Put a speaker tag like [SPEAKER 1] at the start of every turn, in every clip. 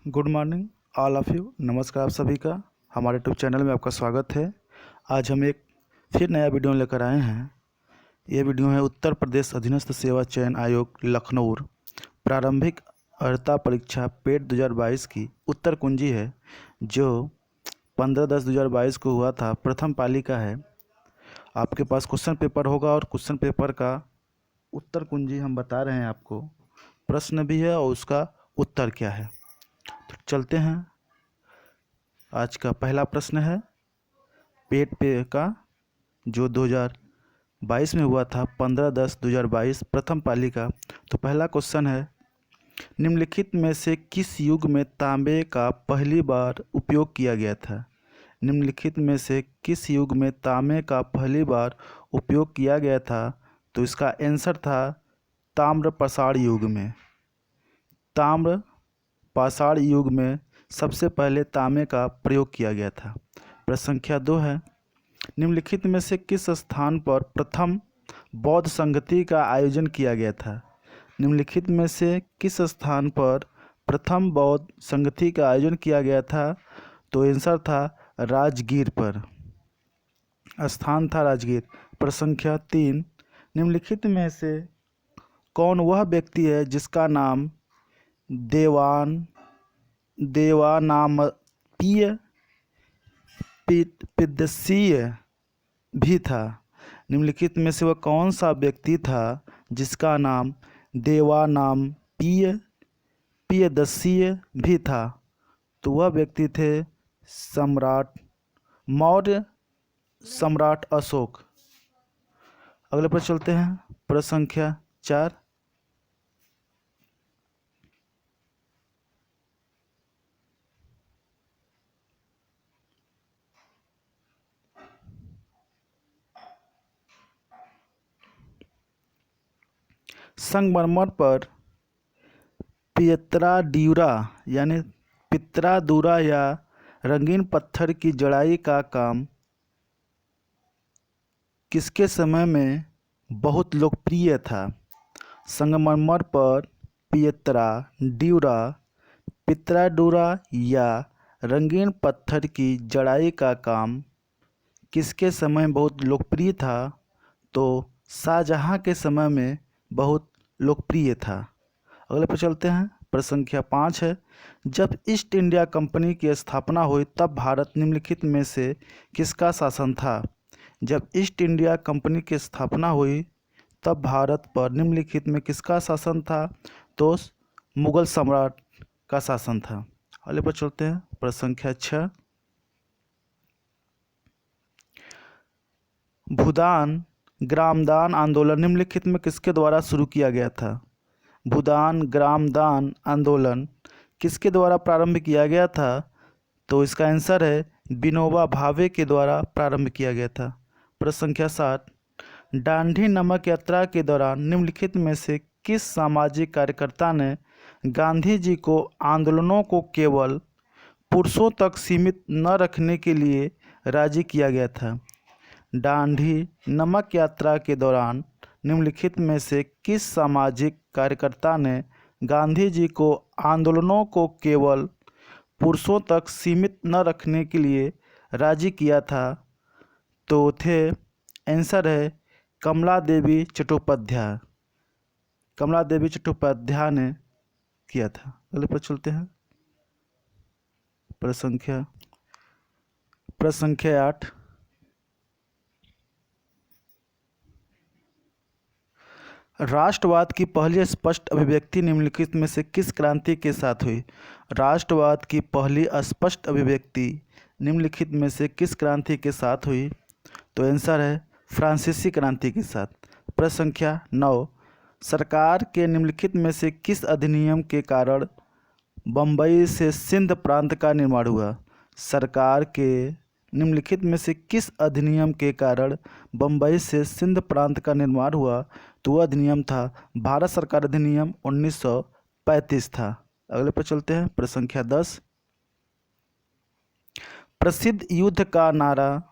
[SPEAKER 1] Good morning all of you. नमस्कार आप सभी का हमारे यूट्यूब चैनल में आपका स्वागत है। आज हम एक फिर नया वीडियो लेकर आए हैं। ये वीडियो है उत्तर प्रदेश अधीनस्थ सेवा चयन आयोग लखनऊ प्रारंभिक अर्हता परीक्षा पेट 2022 की उत्तर कुंजी है, जो 15/10/2022 को हुआ था। प्रथम पाली का है। आपके पास क्वेश्चन पेपर होगा और क्वेश्चन पेपर का उत्तर कुंजी हम बता रहे हैं आपको। प्रश्न भी है और उसका उत्तर क्या है। तो चलते हैं। आज का पहला प्रश्न है पेट पे का, जो 2022 में हुआ था, 15/10/2022 प्रथम पाली का। तो पहला क्वेश्चन है, निम्नलिखित में से किस युग में तांबे का पहली बार उपयोग किया गया था। निम्नलिखित में से किस युग में तांबे का पहली बार उपयोग किया गया था। तो इसका आंसर था ताम्र पाषाण युग में। ताम्र पाषाण युग में सबसे पहले तांबे का प्रयोग किया गया था। प्रश्न संख्या 2 है, निम्नलिखित में से किस स्थान पर प्रथम बौद्ध संगति का आयोजन किया गया था। निम्नलिखित में से किस स्थान पर प्रथम बौद्ध संगति का आयोजन किया गया था। तो आंसर था राजगीर पर, स्थान था राजगीर। प्रश्न संख्या 3, निम्नलिखित में से कौन वह व्यक्ति है जिसका नाम देवानामपीय पिदस्सीय भी था। निम्नलिखित में से वह कौन सा व्यक्ति था जिसका नाम देवानामपीय पियदस्सीय भी था। तो वह व्यक्ति थे मौर्य सम्राट अशोक। अगले पर चलते हैं। प्रश्न संख्या 4, संगमरमर पर पित्रा या रंगीन पत्थर की जड़ाई का काम किसके समय में बहुत लोकप्रिय था। संगमरमर पर पित्रा या रंगीन पत्थर की जड़ाई का काम किसके समय में बहुत लोकप्रिय था। तो शाहजहां के समय में बहुत लोकप्रिय था। अगले पर चलते हैं। प्रश्न संख्या 5 है, जब ईस्ट इंडिया कंपनी की स्थापना हुई तब भारत निम्नलिखित में से किसका शासन था। जब ईस्ट इंडिया कंपनी की स्थापना हुई तब भारत पर निम्नलिखित में किसका शासन था। तो मुगल सम्राट का शासन था। अगले पर चलते हैं। प्रश्न संख्या 6, भूदान ग्रामदान आंदोलन निम्नलिखित में किसके द्वारा शुरू किया गया था। भूदान ग्रामदान आंदोलन किसके द्वारा प्रारंभ किया गया था। तो इसका आंसर है विनोबा भावे के द्वारा प्रारंभ किया गया था। प्रश्न संख्या 7, दांडी नमक यात्रा के दौरान निम्नलिखित में से किस सामाजिक कार्यकर्ता ने गांधी जी को आंदोलनों को केवल पुरुषों तक सीमित न रखने के लिए राजी किया गया था। दांडी नमक यात्रा के दौरान निम्नलिखित में से किस सामाजिक कार्यकर्ता ने गांधी जी को आंदोलनों को केवल पुरुषों तक सीमित न रखने के लिए राजी किया था। तो थे आंसर है कमला देवी चट्टोपाध्याय। कमला देवी चट्टोपाध्याय ने किया था। अगले पर चलते हैं। प्रश्न संख्या 8, राष्ट्रवाद की पहली स्पष्ट अभिव्यक्ति निम्नलिखित में से किस क्रांति के साथ हुई। राष्ट्रवाद की पहली स्पष्ट अभिव्यक्ति निम्नलिखित में से किस क्रांति के साथ हुई। तो आंसर है फ्रांसीसी क्रांति के साथ। प्रश्न संख्या 9, सरकार के निम्नलिखित में से किस अधिनियम के कारण बम्बई से सिंध प्रांत का निर्माण हुआ। सरकार के निम्नलिखित में से किस अधिनियम के कारण बम्बई से सिंध प्रांत का निर्माण हुआ। तो वह अधिनियम था भारत सरकार अधिनियम 1935 था। अगले पर चलते हैं। प्रश्न संख्या 10, प्रसिद्ध युद्ध का नारा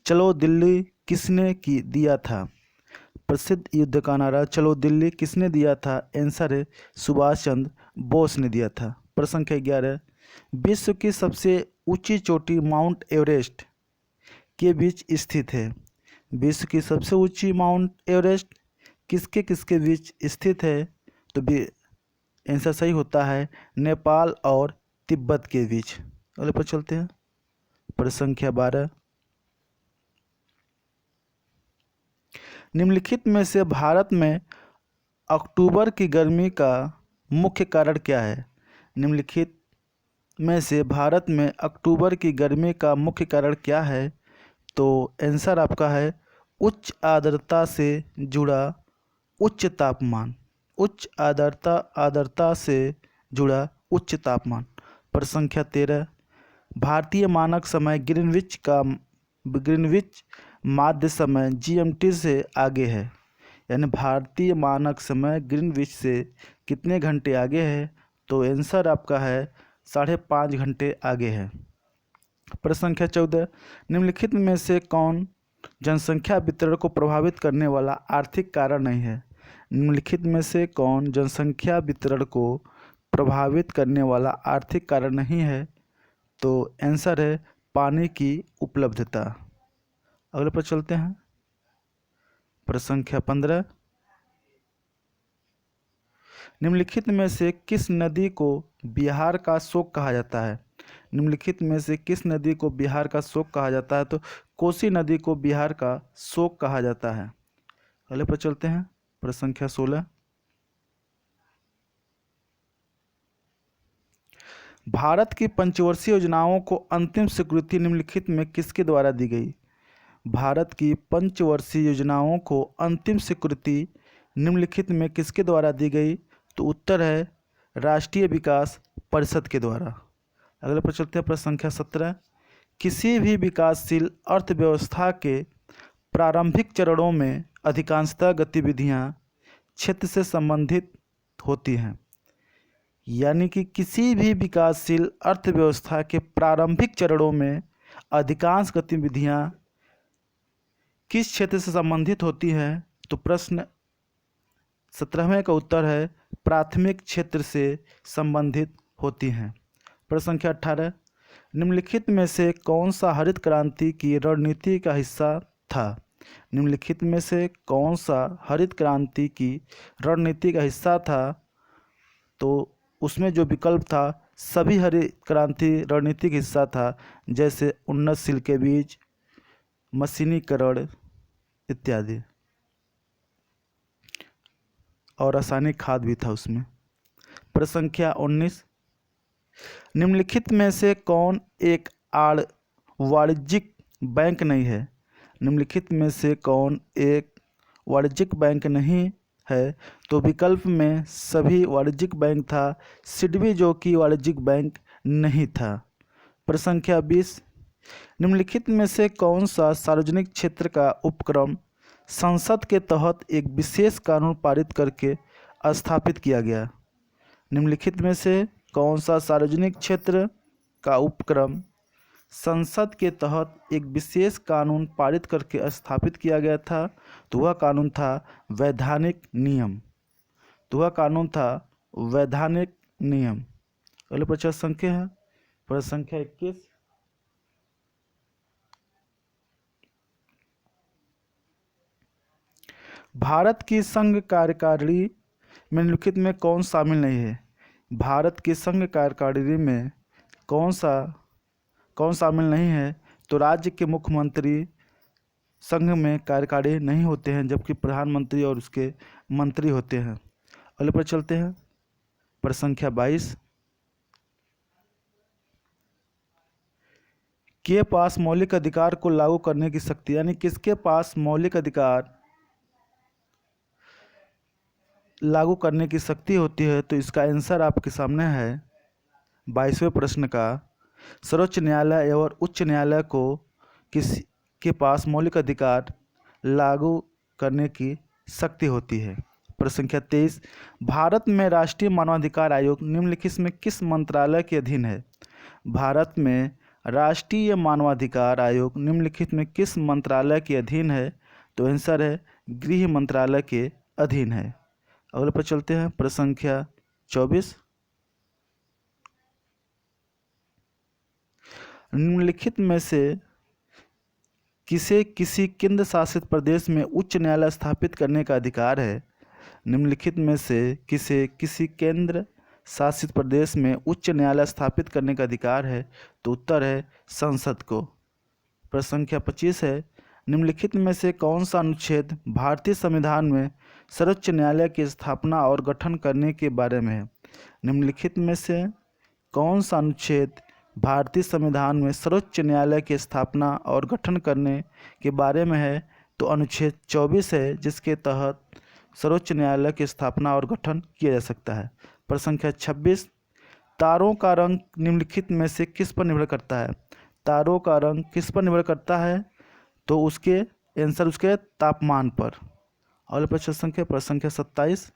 [SPEAKER 1] चलो दिल्ली किसने दिया था। प्रसिद्ध युद्ध का नारा चलो दिल्ली किसने दिया था। आंसर है सुभाष चंद्र बोस ने दिया था। प्रश्न संख्या 11, विश्व की सबसे ऊंची चोटी माउंट एवरेस्ट के बीच स्थित है। विश्व की सबसे ऊंची माउंट एवरेस्ट किसके किसके बीच स्थित है? तो आंसर सही होता है नेपाल और तिब्बत के बीच। अगले पर चलते हैं। प्रश्न संख्या 12, निम्नलिखित में से भारत में अक्टूबर की गर्मी का मुख्य कारण क्या है? निम्नलिखित में से भारत में अक्टूबर की गर्मी का मुख्य कारण क्या है? तो आंसर आपका है उच्च आर्द्रता से जुड़ा उच्च तापमान। उच्च आर्द्रता से जुड़ा उच्च तापमान। प्रश्न संख्या 13, भारतीय मानक समय ग्रीनविच माध्य समय जीएमटी से आगे है। यानी भारतीय मानक समय ग्रीनविच से कितने घंटे आगे है? तो आंसर आपका है 5.5 घंटे आगे है। प्रश्न संख्या 14, निम्नलिखित में से कौन जनसंख्या वितरण को प्रभावित करने वाला आर्थिक कारण नहीं है? निम्नलिखित में से कौन जनसंख्या वितरण को प्रभावित करने वाला आर्थिक कारण नहीं है? तो आंसर है पानी की उपलब्धता। अगले पर चलते हैं। प्रश्न संख्या 15, निम्नलिखित में से किस नदी को बिहार का शोक कहा जाता है? निम्नलिखित में से किस नदी को बिहार का शोक कहा जाता है? तो कोसी नदी को बिहार का शोक कहा जाता है। अगले पर चलते हैं। प्रश्न संख्या 16, भारत की पंचवर्षीय योजनाओं को अंतिम स्वीकृति निम्नलिखित में किसके द्वारा दी गई? भारत की पंचवर्षीय योजनाओं को अंतिम स्वीकृति निम्नलिखित में किसके द्वारा दी गई? तो उत्तर है राष्ट्रीय विकास परिषद के द्वारा। अगले पर चलते हैं। प्रश्न संख्या 17, किसी भी विकासशील अर्थव्यवस्था के प्रारंभिक चरणों में अधिकांशतः गतिविधियां क्षेत्र से संबंधित होती हैं। यानी कि किसी भी विकासशील अर्थव्यवस्था के प्रारंभिक चरणों में अधिकांश गतिविधियां किस क्षेत्र से संबंधित होती हैं? तो प्रश्न 17वें का उत्तर है प्राथमिक क्षेत्र से संबंधित होती हैं। प्रश्न संख्या 18, निम्नलिखित में से कौन सा हरित क्रांति की रणनीति का हिस्सा था? निम्नलिखित में से कौन सा हरित क्रांति की रणनीति का हिस्सा था? तो उसमें जो विकल्प था सभी हरित क्रांति रणनीति का हिस्सा था, जैसे उन्नतशील के बीज, मशीनीकरण इत्यादि, और रासायनिक खाद भी था उसमें। प्रश्न संख्या 19, निम्नलिखित में से कौन एक वाणिज्यिक बैंक नहीं है? निम्नलिखित में से कौन एक वाणिज्यिक बैंक नहीं है? तो विकल्प में सभी वाणिज्यिक बैंक था, सिडबी जो कि वाणिज्यिक बैंक नहीं था। प्रश्न संख्या 20, निम्नलिखित में से कौन सा सार्वजनिक क्षेत्र का उपक्रम संसद के तहत एक विशेष कानून पारित करके स्थापित किया गया? निम्नलिखित में से कौन सा सार्वजनिक क्षेत्र का उपक्रम संसद के तहत एक विशेष कानून पारित करके स्थापित किया गया था? तो वह कानून था वैधानिक नियम। अगले प्रश्न संख्या है प्रश्न संख्या 21, भारत की संघ कार्यकारिणी में निम्नलिखित में कौन शामिल नहीं है? भारत की संघ कार्यकारिणी में कौन शामिल नहीं है? तो राज्य के मुख्यमंत्री संघ में कार्यकारी नहीं होते हैं, जबकि प्रधानमंत्री और उसके मंत्री होते हैं। अगले पर चलते हैं। प्रश्न संख्या 22, के पास मौलिक अधिकार को लागू करने की शक्ति, यानी किसके पास मौलिक अधिकार लागू करने की शक्ति होती है? तो इसका आंसर आपके सामने है 22वें प्रश्न का, सर्वोच्च न्यायालय और उच्च न्यायालय को किसी के पास मौलिक अधिकार लागू करने की शक्ति होती है। प्रश्न संख्या 23, भारत में राष्ट्रीय मानवाधिकार आयोग निम्नलिखित में किस मंत्रालय के अधीन है? भारत में राष्ट्रीय मानवाधिकार आयोग निम्नलिखित में किस मंत्रालय के अधीन है? तो आंसर है गृह मंत्रालय के अधीन है। अगले पर चलते हैं। प्रश्न संख्या 24, निम्नलिखित में से किसे किसी केंद्र शासित प्रदेश में उच्च न्यायालय स्थापित करने का अधिकार है? निम्नलिखित में से किसे किसी केंद्र शासित प्रदेश में उच्च न्यायालय स्थापित करने का अधिकार है? तो उत्तर है संसद को। प्रश्न संख्या 25 है, निम्नलिखित में से कौन सा अनुच्छेद भारतीय संविधान में सर्वोच्च न्यायालय की स्थापना और गठन करने के बारे में है? निम्नलिखित में से कौन सा अनुच्छेद भारतीय संविधान में सर्वोच्च न्यायालय की स्थापना और गठन करने के बारे में है? तो अनुच्छेद 24 है, जिसके तहत सर्वोच्च न्यायालय की स्थापना और गठन किया जा सकता है। प्रश्न संख्या 26, तारों का रंग निम्नलिखित में से किस पर निर्भर करता है? तारों का रंग किस पर निर्भर करता है? तो उसके आंसर उसके तापमान पर। अगला प्रश्न संख्या 27,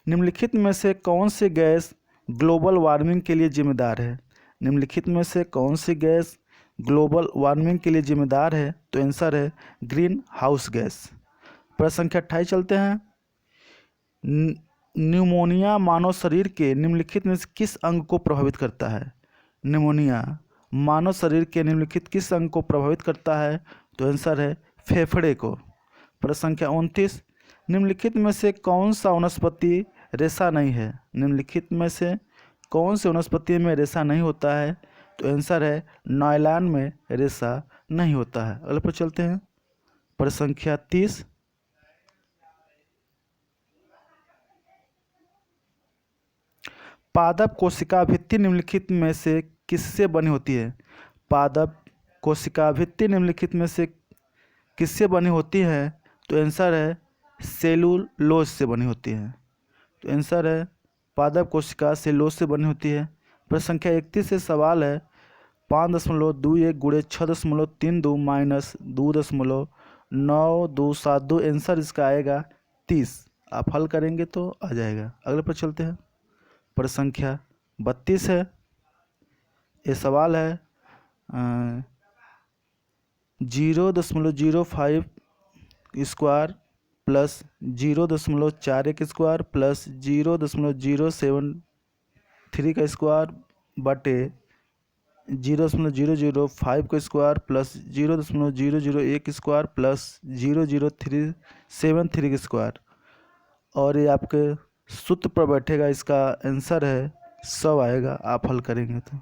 [SPEAKER 1] निम्नलिखित में से कौन सी गैस ग्लोबल वार्मिंग के लिए जिम्मेदार है? निम्नलिखित में से कौन सी गैस ग्लोबल वार्मिंग के लिए जिम्मेदार है? तो आंसर है ग्रीन हाउस गैस। प्रश्न संख्या 28 चलते हैं, न्यूमोनिया मानव शरीर के निम्नलिखित में से किस अंग को प्रभावित करता है? निमोनिया मानव शरीर के निम्नलिखित किस अंग को प्रभावित करता है? तो आंसर है फेफड़े को। प्रश्न संख्या 29, निम्नलिखित में से कौन सा वनस्पति रेशा नहीं है? निम्नलिखित में से कौन से वनस्पति में रेशा नहीं होता है? तो आंसर है नायलॉन में रेशा नहीं होता है। अगले पर चलते हैं, प्रश्न संख्या 30, पादप कोशिका भित्ति निम्नलिखित में से किससे बनी होती है? पादप कोशिका भित्ति निम्नलिखित में से किससे बनी होती है? तो आंसर है सेलुलोज से बनी होती है। तो आंसर है पादप कोशिका सेलुलोज से बनी होती है। प्रश्न संख्या 31 से सवाल है, 5.21 गुणे 6.32 माइनस 2.9272, आंसर इसका आएगा 30। आप हल करेंगे तो आ जाएगा। अगले पर चलते हैं, प्रश्न संख्या 32 है, ये सवाल है 0.05 स्क्वायर प्लस 0.41 स्क्वायर प्लस 0.073 का स्क्वायर बटे 0.005 का स्क्वायर प्लस 0.001 स्क्वायर प्लस 0.0373 का स्क्वायर, और ये आपके सूत्र पर बैठेगा। इसका आंसर है 100 आएगा, आप हल करेंगे तो।